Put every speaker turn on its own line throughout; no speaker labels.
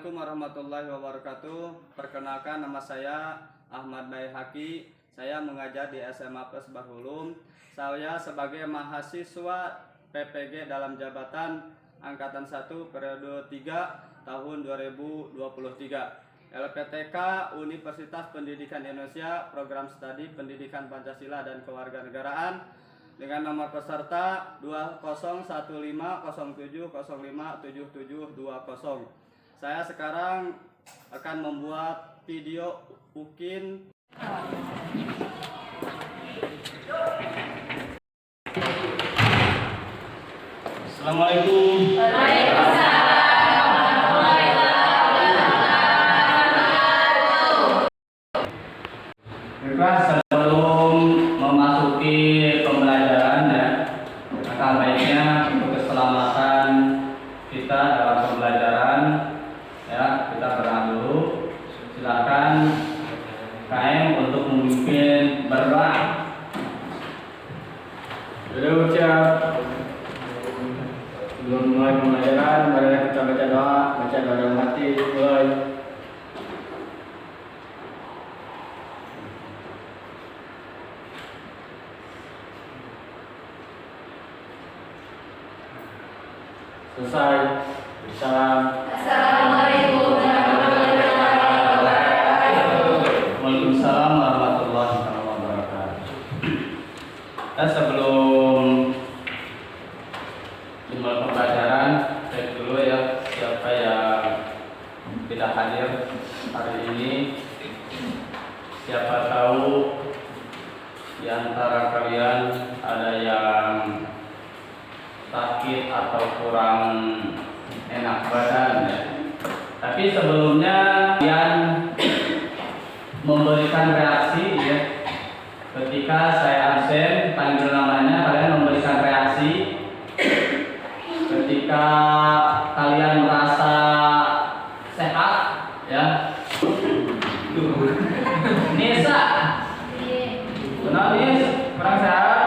Assalamualaikum warahmatullahi wabarakatuh. Perkenalkan, nama saya Ahmad Baihaqi. Saya mengajar di SMA Plus Bahulum. Saya sebagai mahasiswa PPG dalam jabatan Angkatan 1 periode 3 tahun 2023. LPTK Universitas Pendidikan Indonesia, Program Studi Pendidikan Pancasila dan Kewarganegaraan, dengan nomor peserta 201507057720. Saya sekarang akan membuat video UKIN. Assalamualaikum. Sebelum memasuki pembelajaran, maka baiknya untuk keselamatan kita dalam pembelajaran, kita berdoa dulu. Silakan KM untuk memimpin berdoa. Sudah ucap. Sebelum mulai pembelajaran, mari kita baca doa dalam hati. Mulai. Selesai. Salam. Assalamualaikum warahmatullahi wabarakatuh. Waalaikumsalam warahmatullahi wabarakatuh. Dan sebelum dimulai pembelajaran, cek dulu ya siapa yang tidak hadir hari ini. Siapa tahu di antara kalian ada yang sakit atau kurang enak badan, Tapi sebelumnya kalian memberikan reaksi, Ketika saya absen, panggil namanya, kalian memberikan reaksi. Ketika kalian merasa sehat, Nisa, kenapa Nis? Kurang sehat?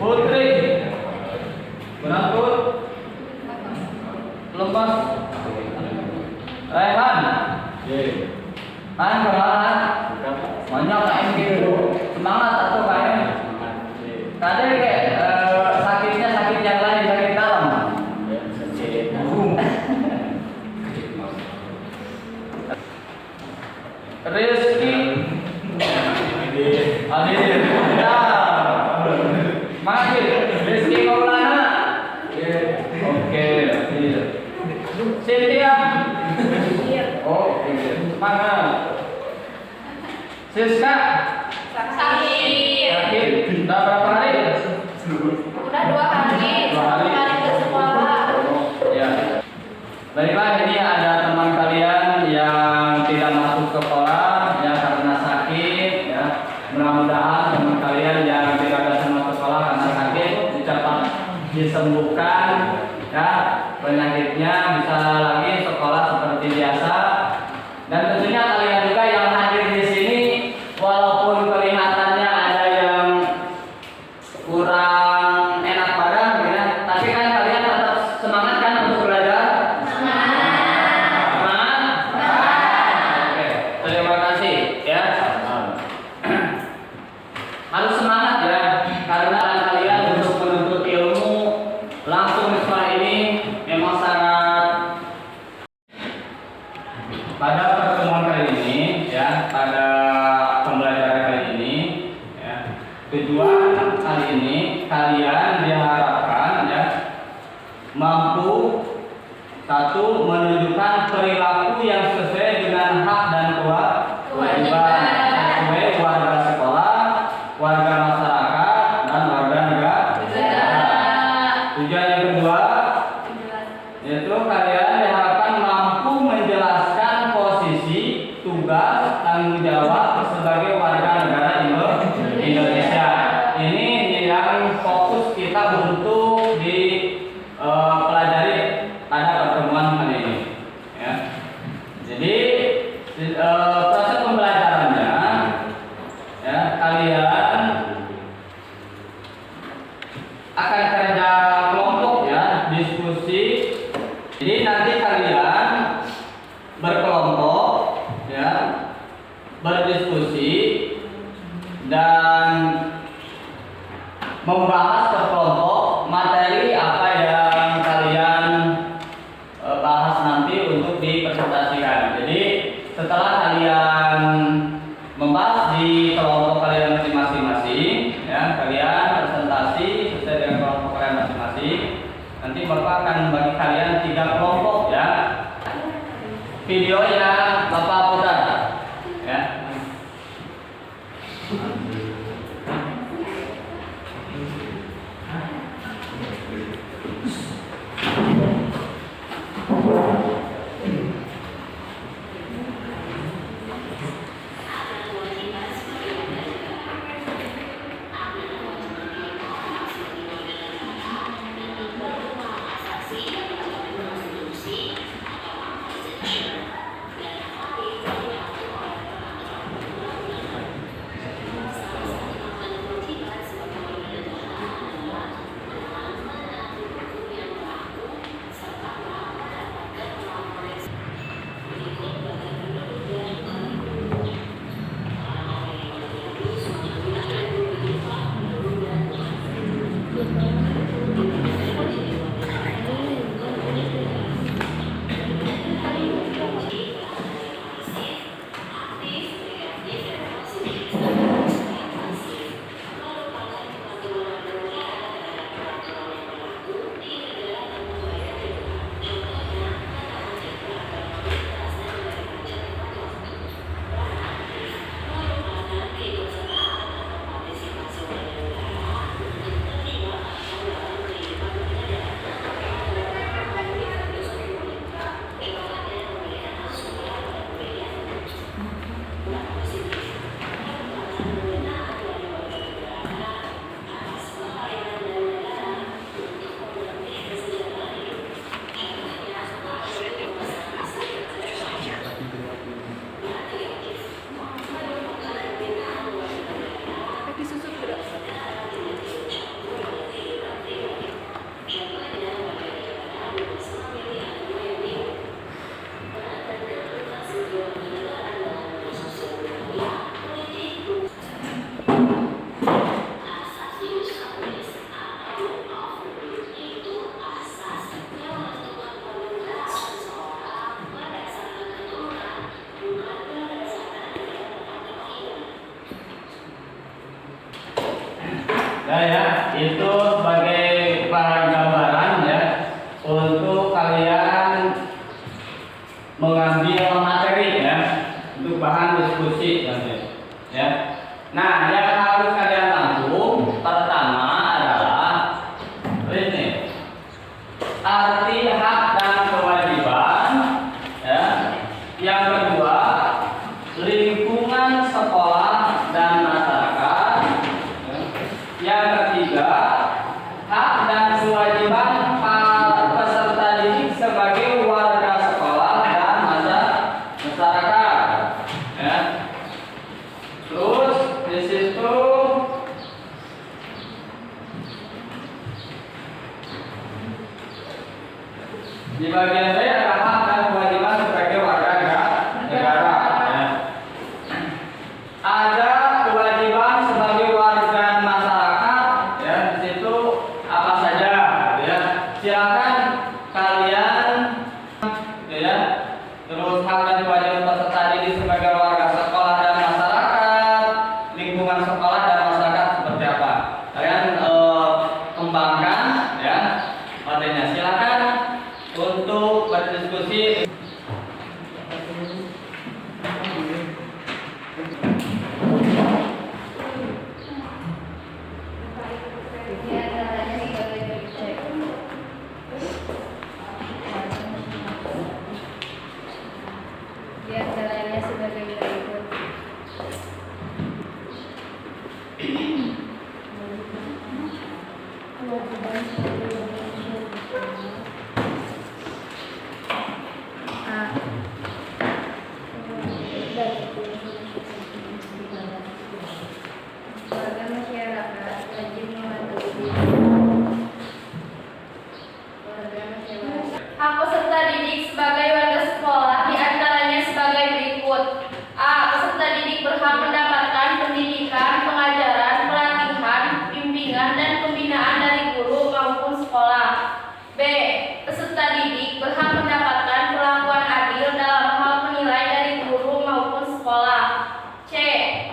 Putri, kurang Put? Lepas. Rehan, kemana? Banyak KM gitu. Semangat atau KM? Tadi sakitnya sakit yang lain, sakit dalam. Rizky, Adir, Mahir, Rizky Maulana. Oke, Cynthia. Oh, mana? Siska. Sakit. Sudah berapa hari?
Udah 2 kali.
2 hari.
Ke sekolah.
Ya. Baiklah, ini ada teman kalian yang tidak masuk ke sekolah karena sakit, Mudah-mudahan teman kalian yang tidak bisa masuk sekolah karena sakit cepat disembuhkan, penyakitnya bisa lagi sekolah seperti biasa. Dan tentunya kalian juga yang hadir di sini, walaupun kelihatannya ada yang kurang enak badan, tapi kan kalian tetap semangat kan untuk belajar? Semangat? Oke, terima kasih harus semangat karena kalian untuk menuntut ilmu langsung di sekolah ini memang sangat. Pada pertemuan kali ini, pada pembelajaran kali ini, tujuan kali ini kalian diharapkan mampu satu, menunjukkan perilaku yang sesuai dengan hak dan kewajiban sesuai warga sekolah, warga masyarakat, dan warga negara. Tujuan yang kedua yaitu kalian diharapkan mampu menjelaskan posisi, tugas, tanggung jawab sebagai warga negara Indonesia. Ini yang fokus kita untuk dipelajari pada pertemuan kali ini. Jadi proses pembelajarannya, kalian akan kerja kelompok, diskusi
membahas ke kelompok materi apa yang kalian bahas nanti untuk dipresentasikan. Jadi setelah kalian membahas di kelompok kalian masing-masing, ya, kalian presentasi sesuai dengan kelompok kalian masing-masing. Nanti Bapak akan bagi kalian 3 kelompok, ya. Videonya Bapak putar, ya. Nah, ya, itu sebagai bahan gambaran, ya, untuk kalian mengambil materi, ya, untuk bahan diskusi nanti, ya. Nah, yang harus kalian langsung pertama adalah ini arti hak dan kewajiban, ya. Yang kedua, lingkungan sekolah dan masyarakat. Yang ketiga, hak dan kewajiban peserta didik sebagai warga sekolah dan masyarakat. Ya. Terus di situ di bagian B ada hak dan kewajiban sebagai warga negara. Ya. Ada kewajiban sebagai warga masyarakat, ya, di situ apa saja, ya. Silakan kalian, ya. Terus hak dan kewajiban peserta didik sebagai warga sekolah dan masyarakat, lingkungan sekolah dan masyarakat seperti apa? Kalian kembangkan, ya, materinya. Silakan untuk berdiskusi.
Di antaranya sebagai berikut. A. Warga masyarakat wajib mematuhi hak peserta didik sebagai warga sekolah diantaranya sebagai berikut. A. Peserta didik berhak mendapatkan pendidikan, pengajaran, pelatihan, bimbingan, dan Peserta didik berhak mendapatkan perlakuan adil dalam hal penilaian dari guru maupun sekolah. C.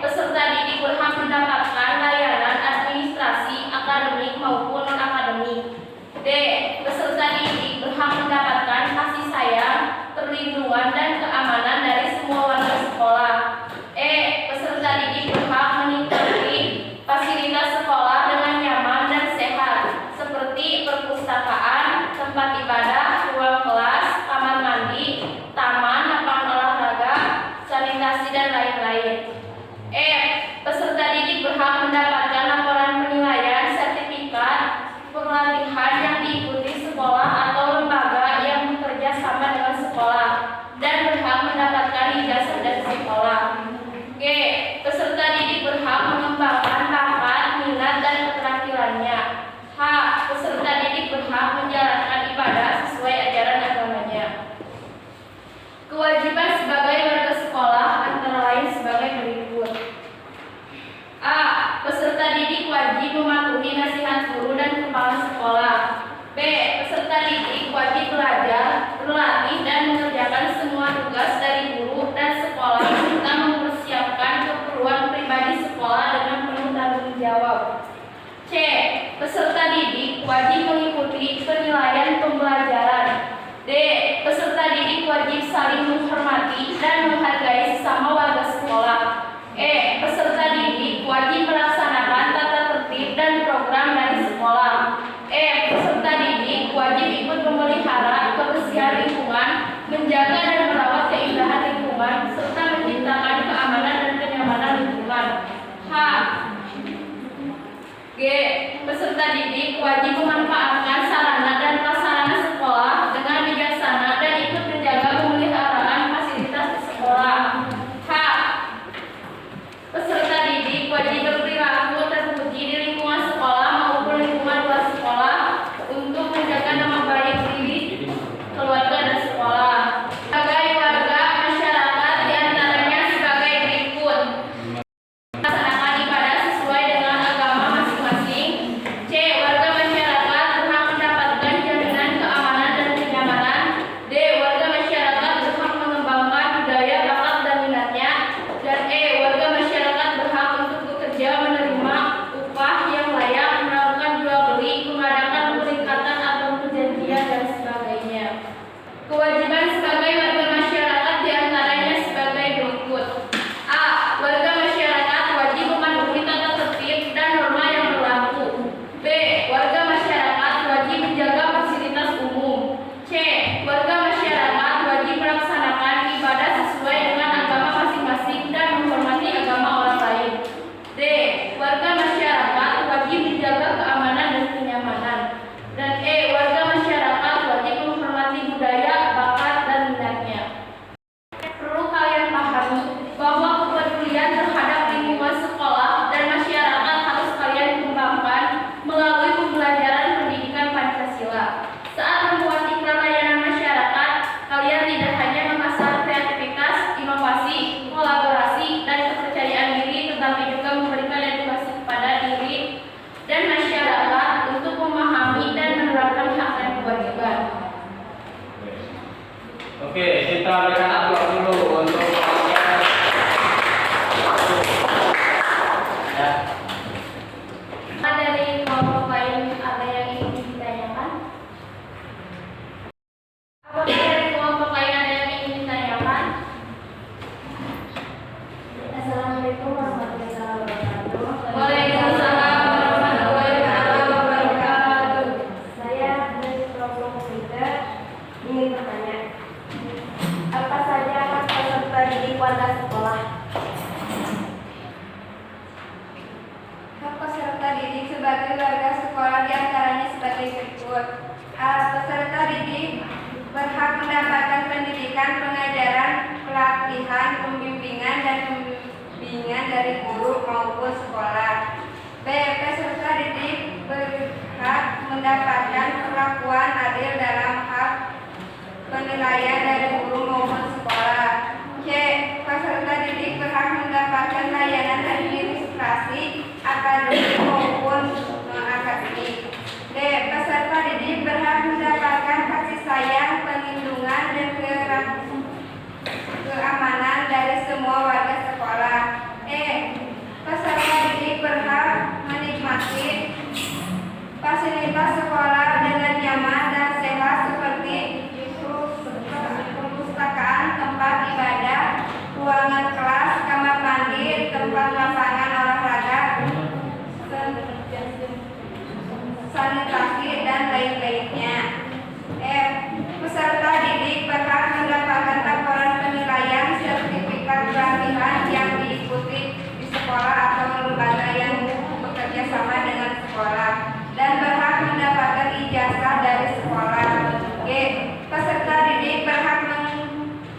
Peserta didik berhak mendapatkan layanan administrasi akademik maupun non-akademik. D. Peserta didik berhak mendapatkan kasih sayang, perlindungan, dan keamanan dari semua warga sekolah. E. Peserta didik berhak menikmati fasilitas sekolah dengan nyaman dan sehat, seperti perpustakaan, tempat ibadah, ruang kelas, kamar mandi, taman, lapangan olahraga, sanitasi, dan lain-lain. E. Peserta didik berhak mendapatkan laporan penilaian, sertifikat, pelatihan yang diikuti sekolah atau lembaga yang bekerja sama dengan sekolah, dan berhak mendapatkan ijazah dari sekolah. G. Peserta didik berhak mengembangkan bakat, minat, dan keterampilannya. H. Peserta didik berhak menjalankan ibadah sesuai ajaran agamanya. Kewajiban sebagai warga sekolah antara lain sebagai berikut. A. Peserta didik wajib mematuhi nasihat guru dan kepala sekolah. B. Peserta didik wajib belajar, berlatih, dan mengerjakan semua tugas dari guru dan sekolah serta mempersiapkan keperluan pribadi sekolah dengan penuh tanggung jawab. C. Peserta didik wajib mengikuti penilaian pembelajaran. D. Peserta didik wajib saling menghormati dan menghargai sesama warga sekolah. E. Peserta didik wajib melaksanakan tata tertib dan program dari sekolah. E. Peserta didik wajib ikut memelihara kebersihan lingkungan, menjaga dan merawat keindahan lingkungan, serta menciptakan keamanan dan kenyamanan lingkungan. H. G. Peserta didik wajib memanfaatkan sarana dan prasarana sekolah dengan bijaksana dan ikut menjaga pemeliharaan fasilitas di sekolah. H. Peserta didik wajib berperilaku terpuji di lingkungan sekolah maupun lingkungan luar sekolah untuk menjaga nama baik diri, keluarga, dan sekolah. Sebagai warga masyarakat diantaranya sebagai berikut: melaksanakan ibadah sesuai dengan agama masing-masing. C. Warga masyarakat berhak mendapatkan jaminan keamanan dan kenyamanan. D. Warga masyarakat berhak mengembangkan budaya, bakat, dan minatnya. Dan E. Warga masyarakat berhak untuk bekerja, menerima upah yang layak, melakukan jual beli, mengadakan peningkatan atau perjanjian, dan sebagainya. Kewajiban sebagai warga masyarakat diantaranya sebagai berikut. A. Warga masyarakat wajib mematuhi tata tertib dan norma yang berlaku. B. Warga masyarakat wajib menjaga fasilitas umum. C. Warga masyarakat wajib melaksanakan ibadah sesuai dengan agama masing-masing dan menghormati agama orang lain. D. Warga masyarakat wajib menjaga keamanan dan kenyamanan. Dan E. Warga masyarakat wajib menghormati budaya, bakat, dan minatnya. Perlu kalian pahami bahwa kepedulian terhadap lingkungan sekolah dan masyarakat harus kalian kembangkan melalui pembelajaran pendidikan Pancasila. Saat membuat iklan layanan masyarakat, kalian tidak hanya mengasah kreativitas, inovasi, kolaborasi, dan kepercayaan diri, tetapi juga memberikan edukasi kepada diri dan masyarakat untuk memahami dan menerapkan hak dan kewajiban.
Oke, kita berikan aplaus dulu untuk ya.
Dari kelompok lain ada yang ingin ditanyakan? Apakah dari kelompok lain ada yang ingin ditanyakan? Assalamualaikum warahmatullahi wabarakatuh. Waalaikumsalam warahmatullahi wabarakatuh.
Saya dari kelompok tiga ingin bertanya, apa saja hak peserta didik warga sekolah?
Hak peserta didik sebagai warga sekolah diantaranya sebagai berikut. A. Peserta didik berhak mendapatkan pendidikan, pengajaran, pelatihan, pembimbingan, dan pembimbingan dari guru maupun sekolah. B. Peserta didik berhak mendapatkan perlakuan adil dalam hak penilaian dari guru maupun sekolah. C. Peserta didik berhak mendapatkan layanan administrasi akademik maupun non-akademik. D. Peserta didik berhak mendapatkan sanitasi, dan lain-lainnya. F. Peserta didik berhak mendapatkan laporan penilaian sertifikat pelatihan yang diikuti di sekolah atau lembaga yang bekerja sama dengan sekolah dan berhak mendapatkan ijazah dari sekolah. G. Peserta didik berhak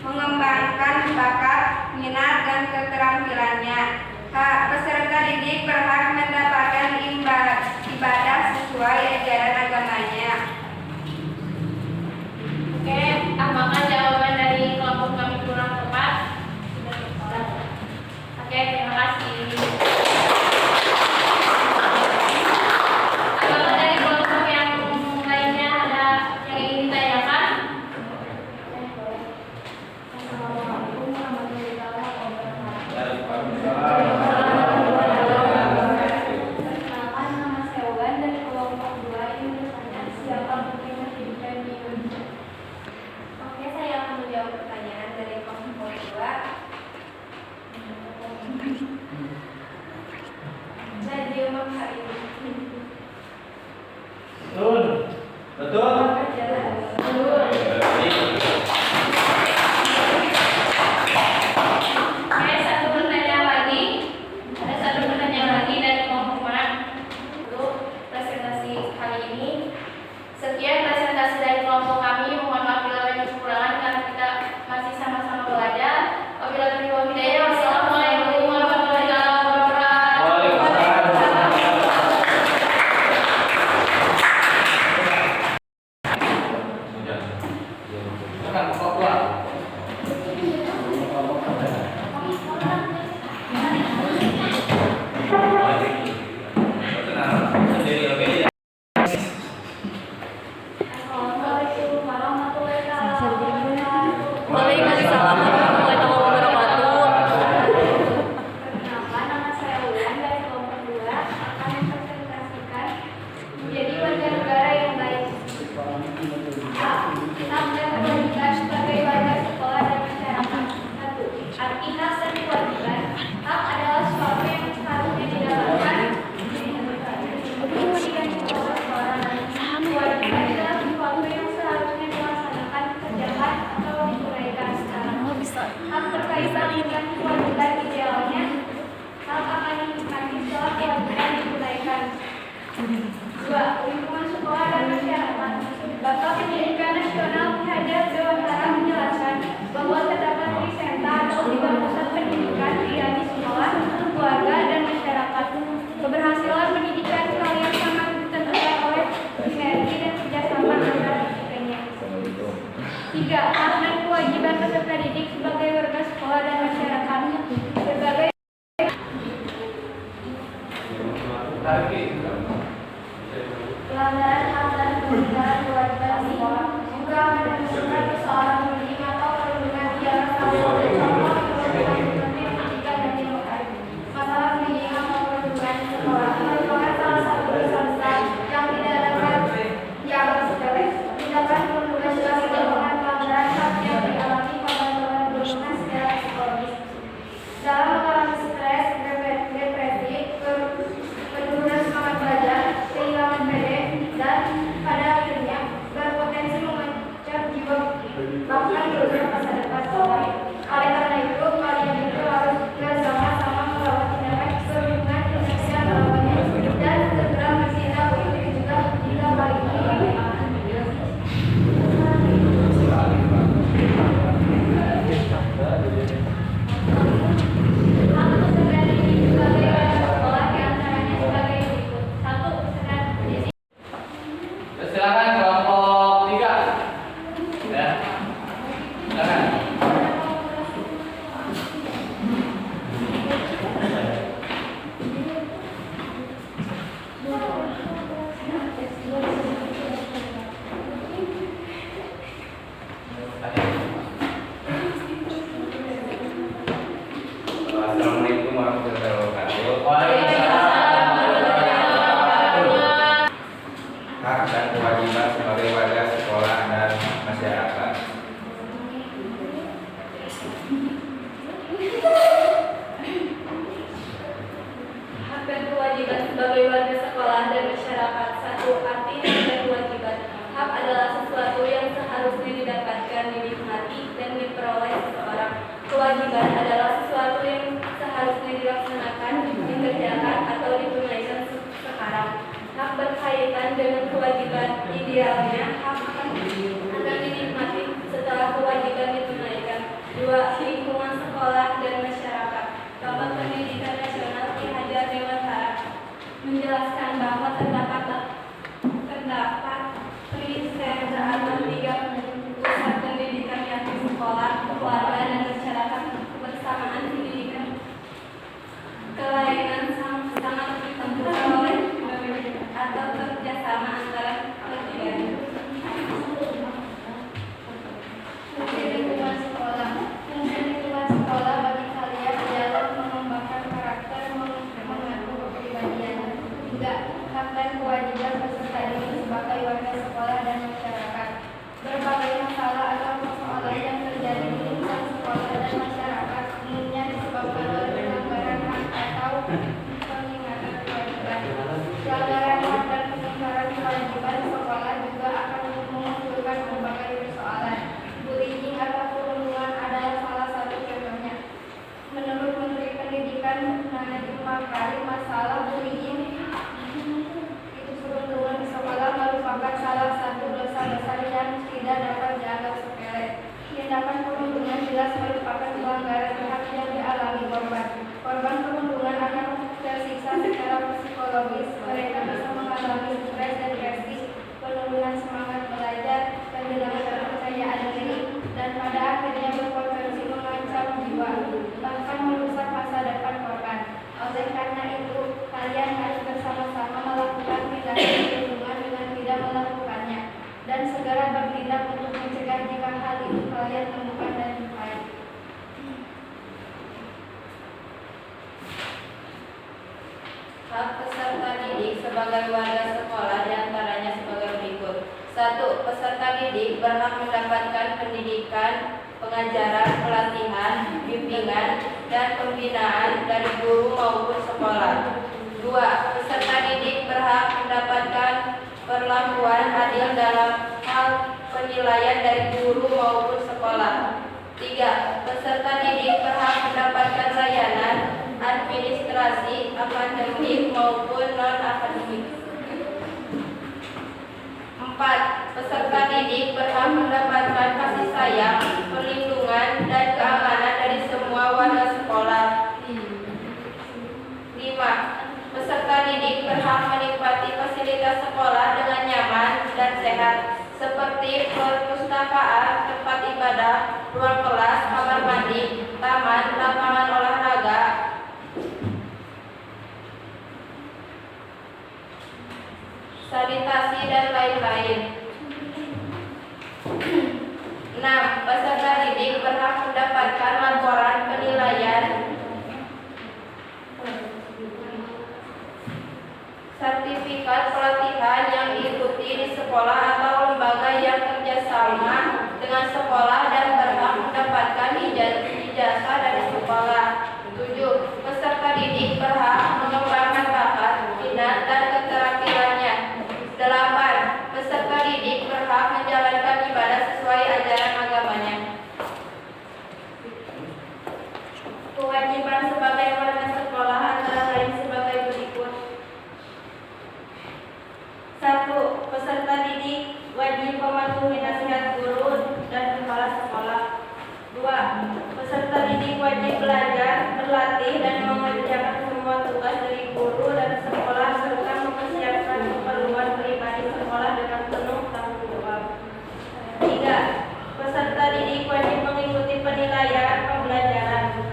mengembangkan bakat, minat, dan keterampilannya. H. Peserta didik berhak mendapatkan ibadah sesuai ajaran agamanya.
Oke, apakah jawaban dari kelompok kami kurang tepat? Oke, terima kasih. Apakah dari kelompok yang lainnya ada yang ingin ditanyakan? Assalamualaikum warahmatullahi wabarakatuh. Perkenalkan, nama saya Wan dari kelompok 2 ini bertanya siapa penerima pendidikan di Indonesia.
Oke, saya akan menjawab pertanyaan dari kelompok 2. Radio Makarim.
Betul. Betul.
Oke, satu pertanyaan lagi. Ada satu pertanyaan lagi dari kelompok 4 untuk presentasi kali ini. Sekian presentasi dari kelompok kami. Mohon maaf bila ada kekurangan karena kita masih sama-sama belajar. Wabillahi taufiq wal hidayah. Wassalamualaikum warahmatullahi wabarakatuh.
Silakan kelompok 2.
Assalamualaikum warahmatullahi wabarakatuh.
Waalaikumsalam warahmatullahi wabarakatuh.
Perkenalkan, nama saya Ulan dari kelompok 2 akan mempresentasikan menjadi warga negara yang baik. A. Hak dan kewajiban sebagai warga sekolah dan masyarakat. 1. Arti hak dan kewajiban. Hak adalah sesuatu yang seharusnya didapatkan kewajiban adalah sesuatu yang seharusnya dilaksanakan, dikerjakan, atau ditunaikan secara. Hak berkaitan dengan kewajiban idealnya, hak akan dinikmati setelah kewajiban ditunaikan. 2. Lingkungan sekolah dan masyarakat. Bapak Pendidikan Nasional Hajar Dewantara menjelaskan bahwa terdapat 3 sentra atau 3 pusat pendidikan di sekolah, keluarga, dan masyarakat. Keberhasilan pendidikan kalian sangat ditentukan oleh sinergi dan kerjasama antara ketiganya. 3. Hak dan kewajiban peserta didik sebagai warga sekolah dan masyarakat. Berbagai pelanggaran hak dan kewajiban sekolah juga menunjukkan persoalan pendidik atau perlindungan dialog contoh pendidikan dan demokrasi. Masalah pendidikan atau perlindungan di sekolah merupakan salah satu dosa besar yang tidak dapat dianggap sepele. Tindakan perlindungan jelas merupakan pelanggaran hak yang dialami korban-korban perlindungan secara psikologis. Dalam mengalami stres, depresi, penurunan semangat belajar, kehilangan PD, dan pada akhirnya berpotensi mengancam jiwa bahkan merusak masa depan sekolah. Oleh karena itu, kalian itu harus bersama-sama melawan tindakan perlindungan yang bisa melawannya dan segera bertindak untuk mencegah jika hal ini
Silakan kelompok 3. Ya. Silakan.
Assalamualaikum warahmatullahi wabarakatuh. Hak dan kewajiban sebagai warga sekolah dan masyarakat.
hak dan kewajiban sebagai warga sekolah dan masyarakat. 1.
arti dan kewajiban. Hak adalah sesuatu yang seharusnya didapatkan, dinikmati, dan diperoleh seseorang. Kewajiban adalah sesuatu yang seharusnya dilaksanakan, dikerjakan, atau ditunaikan sekarang. Hak berkaitan dengan kewajiban, idealnya hak akan dinikmati setelah kewajiban ditunaikan. 2. Lingkungan sekolah dan masyarakat. Bapak Pendidikan Nasional Ki Hajar Dewantara menjelaskan bahwa terdapat persenjataan 3 pusat pendidikan, yakni sekolah, keluarga, dan masyarakat. Kebersamaan pendidikan kelainan sangat ditentukan oleh atau kerjasama antara ketiganya. Fungsi lingkungan sekolah. Fungsi lingkungan sekolah bagi kalian adalah mengembangkan karakter, mengatur kepribadian. 3. Hak dan kewajiban peserta didik sebagai warga sekolah dan masyarakat. Berbagai masalah atau persoalan yang terjadi di lingkungan sekolah dan masyarakat umumnya disebabkan oleh pelanggaran hak atau pengingkatan kewajiban. Pelanggaran hak dan pengingkaran kewajiban sekolah juga akan memunculkan berbagai persoalan. Bullying atau perundungan adalah salah satu contohnya. Menurut Menteri Pendidikan Nadiem Makarim, masalah bullying itu perundungan di sekolah merupakan salah satu dosa besar yang tidak dapat dianggap sepele. Tindakan perundungan jelas merupakan pelanggaran hak yang dialami korban. Korban perundungan akan tersiksa secara psikologis. Mereka bisa mengalami stres, depresi, penurunan semangat belajar, kehilangan kepercayaan diri, dan pada akhirnya berpotensi mengancam jiwa, bahkan merusak masa depan korban. Oleh karena itu, kalian harus bersama-sama melakukan tindakan perlindungan dengan tidak melakukannya, dan segera bertindak untuk mencegah jika hal itu kalian temukan dan jumpai.
Hak peserta didik sebagai warga sekolah diantaranya sebagai berikut. 1. Peserta didik berhak mendapatkan pendidikan, pengajaran, pelatihan, bimbingan, dan pembinaan dari guru maupun sekolah. 2. Peserta didik berhak mendapatkan perlakuan adil dalam hal penilaian dari guru maupun sekolah. 3. Peserta didik berhak mendapatkan layanan administrasi, akademik maupun non-akademik. 4. Peserta didik berhak mendapatkan kasih sayang, perlindungan, dan keamanan dari semua warga sekolah. 5. Peserta didik berhak menikmati fasilitas sekolah dengan nyaman dan sehat, seperti perpustakaan, tempat ibadah, ruang kelas, kamar mandi, taman, lapangan olahraga, sanitasi, dan lain-lain. 6. Peserta didik berhak mendapatkan laporan penilaian, sertifikat pelatihan yang diikuti di sekolah atau lembaga yang kerjasama dengan sekolah, dan berhak mendapatkan ijazah dari sekolah. 7. Peserta didik berhak mengembangkan bakat, minat, dan keterampilannya. 8. Peserta didik berhak menjalankan ibadah sesuai ajaran agamanya. Kewajiban sebagai warga sekolah antara lain sebagai berikut. 1. Peserta didik wajib mematuhi nasihat guru dan kepala sekolah. 2. Peserta didik wajib belajar, berlatih, dan mengerjakan semua tugas dari guru dan sekolah serta mempersiapkan keperluan pribadi sekolah dengan penuh tanggung jawab. 3. Peserta didik wajib mengikuti penilaian pembelajaran.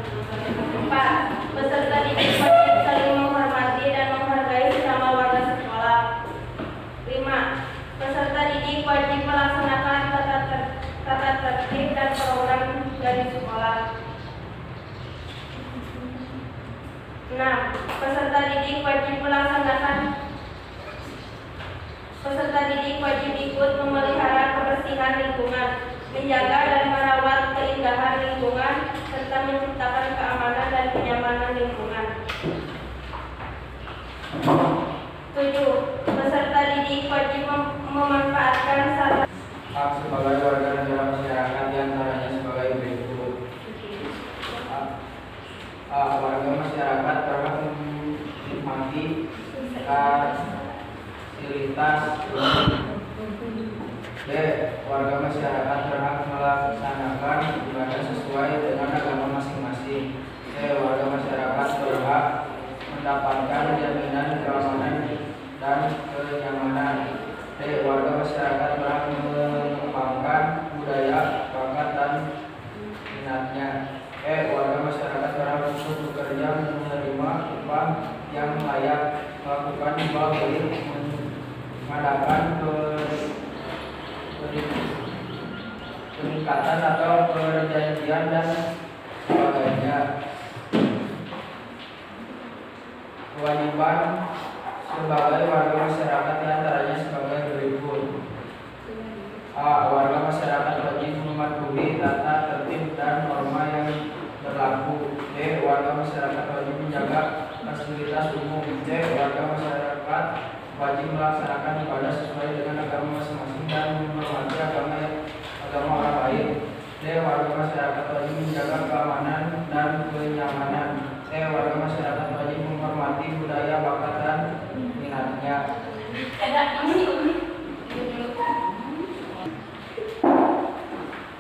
4. Peserta didik wajib saling menghormati dan menghargai sesama warga sekolah. 5. Peserta didik wajib melaksanakan tata tertib dan program dari sekolah. 6. Peserta didik wajib ikut memelihara kebersihan lingkungan, menjaga dan merawat keindahan lingkungan, serta menciptakan keamanan dan kenyamanan lingkungan. 7. Peserta didik
Hak sebagai warga negara masyarakat diantaranya sebagai berikut. A. Warga masyarakat berhak menikmati fasilitas. B. Warga masyarakat berhak melaksanakan ibadah sesuai dengan agama masing-masing. C. Warga masyarakat berhak mendapatkan jaminan keamanan dan kenyamanan. D. Warga masyarakat berhak mengembangkan budaya, bakat, dan minatnya. E. Warga masyarakat berhak untuk bekerja menerima upah yang layak, melakukan jual beli, mengadakan peningkatan atau perjanjian dan sebagainya. Kewajiban sebagai warga masyarakat diantaranya sebagai berikut. A. Warga masyarakat wajib mematuhi tata tertib dan norma yang berlaku. B. Warga masyarakat wajib menjaga fasilitas umum. C. Warga masyarakat wajib melaksanakan ibadah sesuai dengan agama masing-masing dan menghormati agama orang lain. D. Warga masyarakat wajib menjaga keamanan dan kenyamanan. C. Warga masyarakat wajib menghormati budaya, bakat, dan minatnya.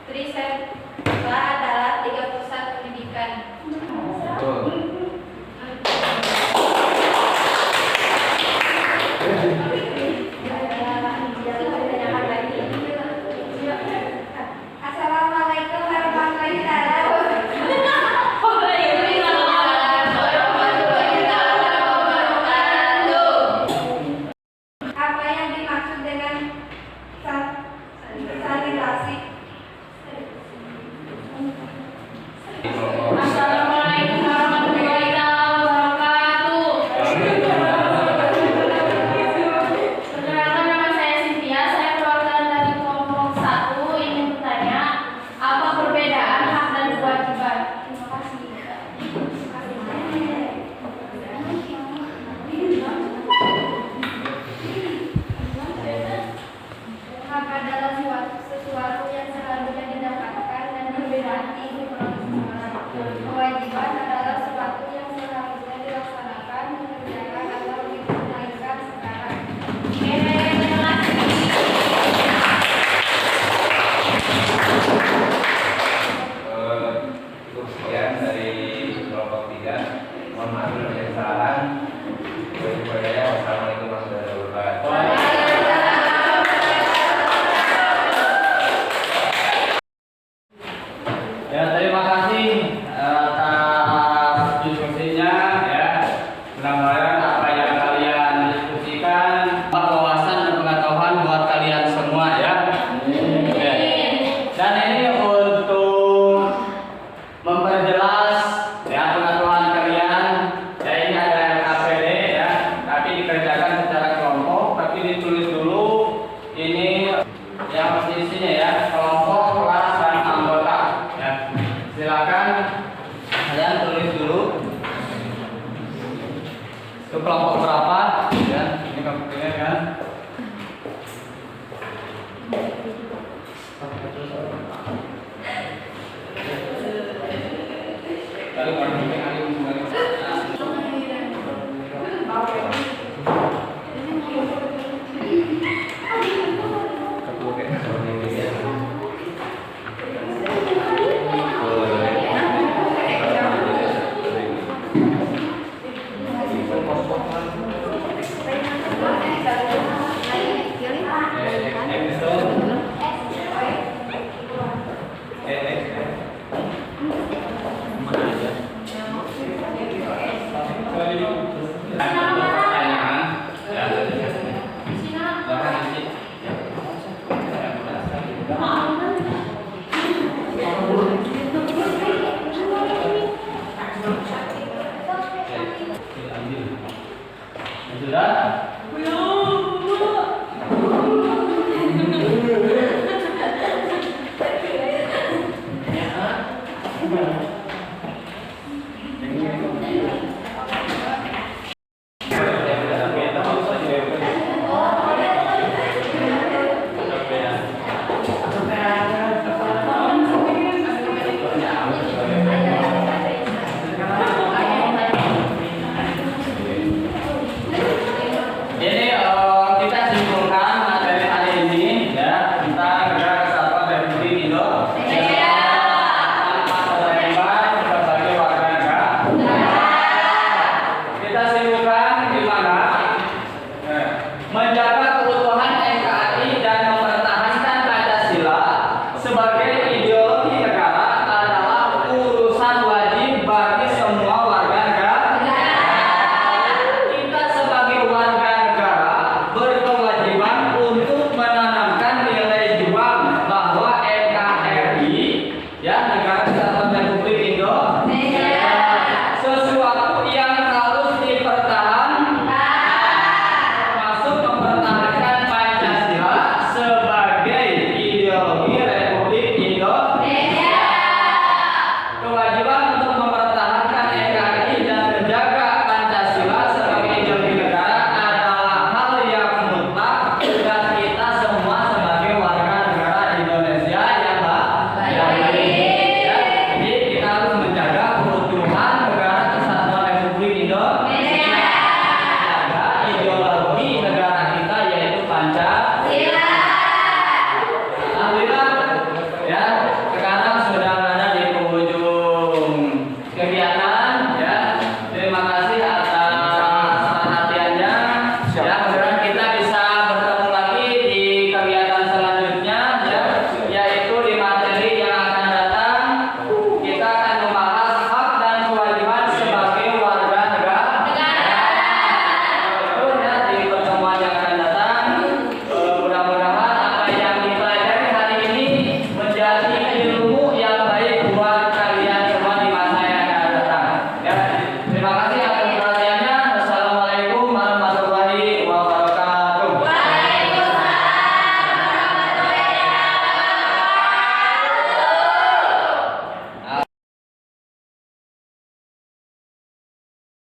Trisela adalah 3 pusat pendidikan.
Assalamualaikum warahmatullahi wabarakatuh. Apa yang dimaksud dengan sanitasi?
Assalamualaikum warahmatullahi wabarakatuh. Perkenalkan, nama saya Cynthia. Saya perwakilan dari kelompok 1 ingin bertanya, apa perbedaan hak dan kewajiban? Terima kasih.
Hak adalah sesuatu yang seharusnya didapatkan dan diberkati di seseorang. Kewajiban adalah sesuatu yang seharusnya dilaksanakan, dikerjakan, atau ditunaikan sekarang.
Terima kasih.
Cukup sekian dari kelompok 3. Mohon maaf bila ada kesalahan. Wassalamualaikum warahmatullahi wabarakatuh.
Ya, terima kasih atas diskusinya ya. Mudah-mudahan apa yang kalian diskusikan wawasan dan pengetahuan buat kalian semua ya. Oke. Dan ini untuk memperjelas ya pengetahuan kalian. Ya, ini ada LKPD ya, tapi dikerjakan secara kelompok, tapi ditulis dulu ini yang posisinya ya, kelompok, kelas, dan anggota ya. Silakan kalian tulis dulu itu kelompok berapa ya, ini kelompoknya kan. Kali mau bikin kali kembali. menjaga